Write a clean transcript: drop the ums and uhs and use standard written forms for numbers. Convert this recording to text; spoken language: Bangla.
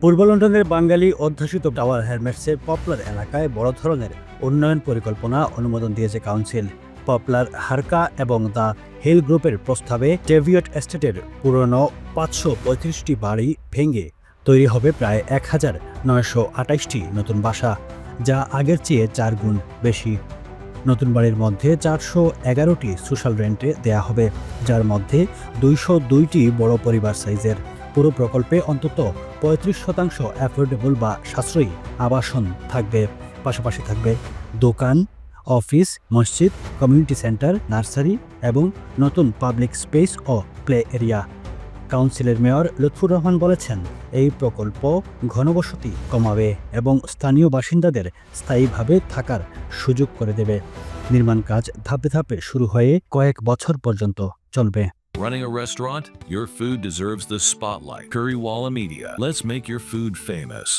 পূর্ব লন্ডনের বাঙালি অধ্যুষিত টাওয়ার হ্যামলেটসের পপলার এলাকায় বড় ধরনের উন্নয়ন পরিকল্পনা অনুমোদন দিয়েছে কাউন্সিল। পপলার, হারকা এবং দ্য হিল গ্রুপের প্রস্তাবে টেভিয়ট এস্টেটের পুরনো 535টি বাড়ি ভেঙে তৈরি হবে প্রায় 1928টি নতুন বাসা, যা আগের চেয়ে 4 গুণ বেশি। নতুন বাড়ির মধ্যে 411টি সোশ্যাল রেন্টে দেয়া হবে, যার মধ্যে 202টি বড় পরিবার সাইজের। পুরো প্রকল্পে অন্তত 35% অ্যাফোর্ডেবল বা সাশ্রয়ী আবাসন থাকবে। পাশাপাশি থাকবে দোকান, অফিস, মসজিদ, কমিউনিটি সেন্টার, নার্সারি এবং নতুন পাবলিক স্পেস ও প্লে এরিয়া। কাউন্সিলের মেয়র লুৎফুর রহমান বলেছেন, এই প্রকল্প ঘনবসতি কমাবে এবং স্থানীয় বাসিন্দাদের স্থায়ীভাবে থাকার সুযোগ করে দেবে। নির্মাণ কাজ ধাপে ধাপে শুরু হয়ে কয়েক বছর পর্যন্ত চলবে। Running a restaurant? Your food deserves the spotlight. Currywalla Media. Let's make your food famous.